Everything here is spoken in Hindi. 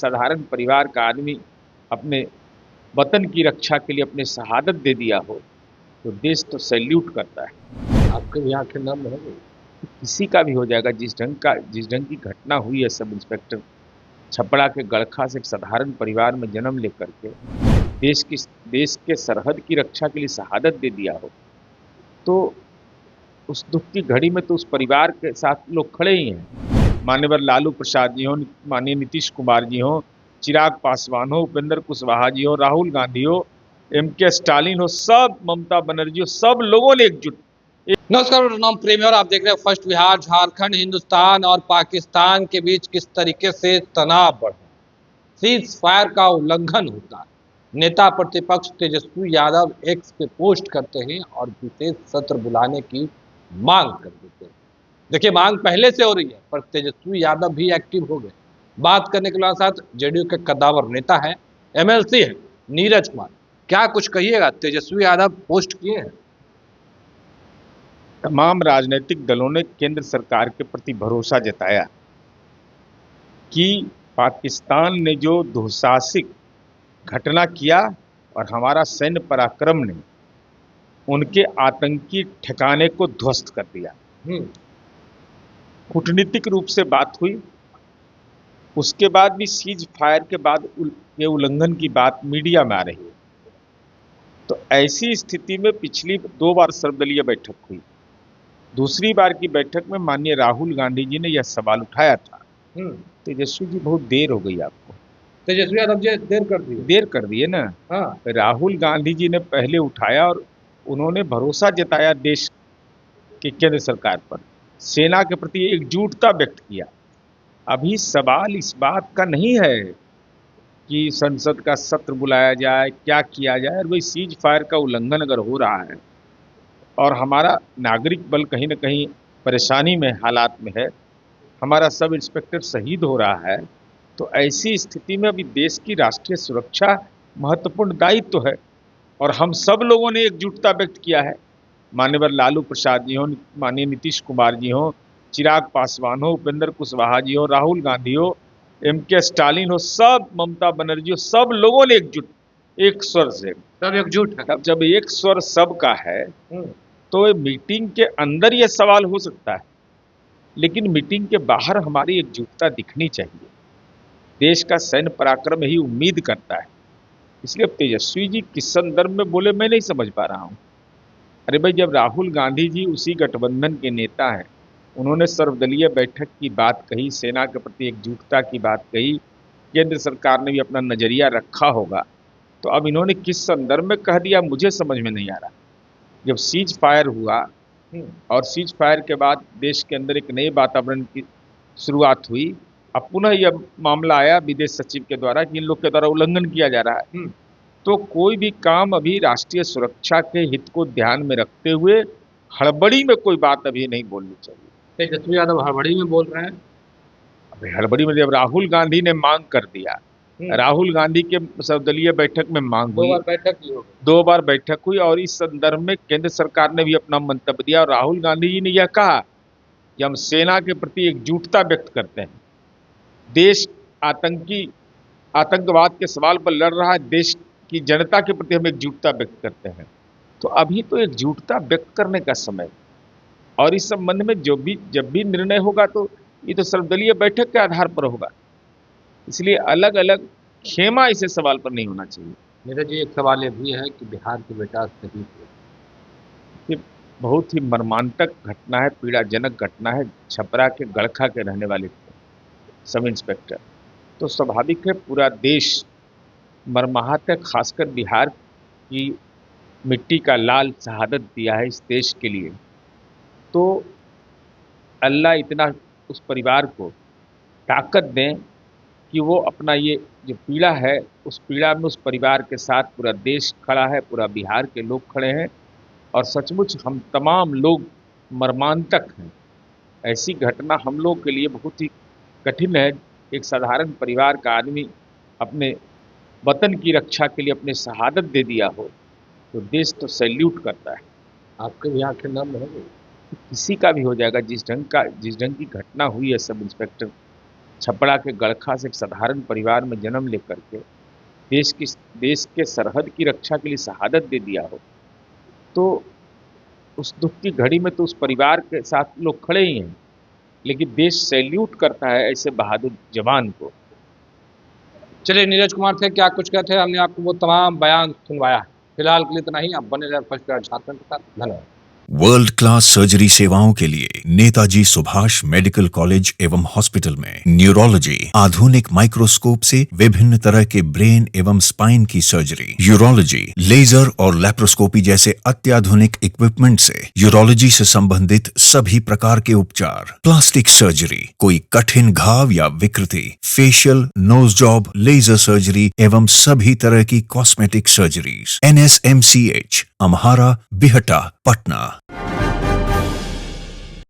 साधारण परिवार का आदमी अपने वतन की रक्षा के लिए अपने शहादत दे दिया हो तो देश तो सैल्यूट करता है। आपके भी आंखें नम हो गई। किसी का भी हो जाएगा। जिस ढंग की घटना हुई है, सब इंस्पेक्टर छपरा के गड़खा से एक साधारण परिवार में जन्म लेकर के देश के सरहद की रक्षा के लिए शहादत दे दिया हो, तो उस दुख की घड़ी में तो उस परिवार के साथ लोग खड़े ही हैं। माननीय लालू प्रसाद जी हो, माननीय नीतीश कुमार जी हो, चिराग पासवान हो, उपेंद्र कुशवाहा जी हो, राहुल गांधी हो, एमके स्टालिन हो, सब ममता बनर्जी हो, सब लोगों ने एकजुट। नमस्कार, नाम प्रेमी और आप देख रहे हैं फर्स्ट बिहार। झारखंड, हिंदुस्तान और पाकिस्तान के बीच किस तरीके से तनाव बढ़ा, सीज फायर का उल्लंघन होता है। नेता प्रतिपक्ष तेजस्वी यादव एक्स पे पोस्ट करते हैं और विशेष सत्र बुलाने की मांग कर देते हैं। देखिए, मांग पहले से हो रही है, पर तेजस्वी यादव भी एक्टिव हो गए। बात करने के साथ जेडीयू के कद्दावर नेता है, एमएलसी है नीरज कुमार। क्या कुछ कहिएगा, तेजस्वी यादव पोस्ट किए हैं। तमाम राजनीतिक दलों ने केंद्र सरकार के प्रति भरोसा जताया कि पाकिस्तान ने जो दुस्साहसिक घटना किया और हमारा सैन्य पराक्रम ने उनके आतंकी ठिकाने को ध्वस्त कर दिया। कूटनीतिक रूप से बात हुई, उसके बाद भी सीज फायर के बाद ये उल्लंघन की बात मीडिया में आ रही है। तो ऐसी स्थिति में पिछली 2 बार सर्वदलीय बैठक हुई। दूसरी बार की बैठक में माननीय राहुल गांधी जी ने यह सवाल उठाया था। तेजस्वी जी, बहुत देर हो गई आपको। तेजस्वी यादव जी देर कर दिए ना। हाँ। राहुल गांधी जी ने पहले उठाया और उन्होंने भरोसा जताया देश के केंद्र सरकार पर, सेना के प्रति एकजुटता व्यक्त किया। अभी सवाल इस बात का नहीं है कि संसद का सत्र बुलाया जाए, क्या किया जाए। और वही सीज फायर का उल्लंघन अगर हो रहा है और हमारा नागरिक बल कहीं ना कहीं परेशानी में हालात में है, हमारा सब इंस्पेक्टर शहीद हो रहा है, तो ऐसी स्थिति में अभी देश की राष्ट्रीय सुरक्षा महत्वपूर्ण दायित्व है और हम सब लोगों ने एकजुटता व्यक्त किया है। माननीय लालू प्रसाद जी हो, माननीय नीतीश कुमार जी हो, चिराग पासवान हो, उपेंद्र कुशवाहा जी हो, राहुल गांधी हो, एमके स्टालिन हो, सब ममता बनर्जी हो, सब लोगों ने एक स्वर से, सब एकजुट है। जब एक स्वर सबका है तो मीटिंग के अंदर यह सवाल हो सकता है, लेकिन मीटिंग के बाहर हमारी एकजुटता दिखनी चाहिए। देश का सैन्य पराक्रम ही उम्मीद करता है। इसलिए तेजस्वी जी किस संदर्भ में बोले मैं नहीं समझ पा रहा हूं। अरे भाई, जब राहुल गांधी जी उसी गठबंधन के नेता हैं, उन्होंने सर्वदलीय बैठक की बात कही, सेना के प्रति एकजुटता की बात कही, केंद्र सरकार ने भी अपना नजरिया रखा होगा, तो अब इन्होंने किस संदर्भ में कह दिया मुझे समझ में नहीं आ रहा। जब सीज फायर हुआ और सीज फायर के बाद देश के अंदर एक नए वातावरण की शुरुआत हुई, अब पुनः यह मामला आया विदेश सचिव के द्वारा कि इन लोग के द्वारा उल्लंघन किया जा रहा है। तो कोई भी काम अभी राष्ट्रीय सुरक्षा के हित को ध्यान में रखते हुए हड़बड़ी में कोई बात अभी नहीं बोलनी चाहिए। तेजस्वी यादव हड़बड़ी में बोल रहे हैं। अभी हड़बड़ी में जब राहुल गांधी ने मांग कर दिया, राहुल गांधी के सर्वदलीय बैठक में मांग हुई, 2 बार बैठक हुई और इस संदर्भ में केंद्र सरकार ने भी अपना मंतव्य दिया और राहुल गांधी जी ने यह कहा कि हम सेना के प्रति एकजुटता व्यक्त करते हैं। देश आतंकवाद के सवाल पर लड़ रहा है, देश की जनता के प्रति हम एकजुटता व्यक्त करते हैं। तो अभी तो एकजुटता व्यक्त करने का समय, और इस संबंध में जब भी निर्णय होगा तो ये तो सर्वदलीय बैठक के आधार पर होगा। इसलिए अलग अलग खेमा इसे सवाल पर नहीं होना चाहिए। मेरा जी एक सवाल ये भी है कि बिहार के बेटा शहीद हुए, ये बहुत ही मर्मांतक घटना है, पीड़ाजनक घटना है। छपरा के गड़खा के रहने वाले सब इंस्पेक्टर, तो स्वाभाविक है पूरा देश मर्माहत है। खासकर बिहार की मिट्टी का लाल शहादत दिया है इस देश के लिए, तो अल्लाह इतना उस परिवार को ताकत दें कि वो अपना ये जो पीड़ा है, उस पीड़ा में उस परिवार के साथ पूरा देश खड़ा है, पूरा बिहार के लोग खड़े हैं और सचमुच हम तमाम लोग मर्मांतक हैं। ऐसी घटना हम लोग के लिए बहुत ही कठिन है। एक साधारण परिवार का आदमी अपने वतन की रक्षा के लिए अपने शहादत दे दिया हो तो देश तो सैल्यूट करता है। आपके भी आंखें नम हो गई। किसी का भी हो जाएगा। जिस ढंग की घटना हुई है, सब इंस्पेक्टर छपरा के गड़खा से एक साधारण परिवार में जन्म लेकर के देश के सरहद की रक्षा के लिए शहादत दे दिया हो, तो उस दुख की घड़ी में तो उस परिवार के साथ लोग खड़े ही हैं, लेकिन देश सैल्यूट करता है ऐसे बहादुर जवान को। चलिए, नीरज कुमार थे, क्या कुछ कहते हैं, हमने आपको वो तमाम बयान सुनवाया। फिलहाल के लिए इतना ही। आप बने रहे फर्स्ट बिहार झारखंड के साथ। धन्यवाद। वर्ल्ड क्लास सर्जरी सेवाओं के लिए नेताजी सुभाष मेडिकल कॉलेज एवं हॉस्पिटल में न्यूरोलॉजी, आधुनिक माइक्रोस्कोप से विभिन्न तरह के ब्रेन एवं स्पाइन की सर्जरी, यूरोलॉजी, लेजर और लैप्रोस्कोपी जैसे अत्याधुनिक इक्विपमेंट से यूरोलॉजी से संबंधित सभी प्रकार के उपचार, प्लास्टिक सर्जरी, कोई कठिन घाव या विकृति, facial, nose job, laser surgery एवं सभी तरह की cosmetic surgeries. NSMCH, Amhara, Bihta, Patna.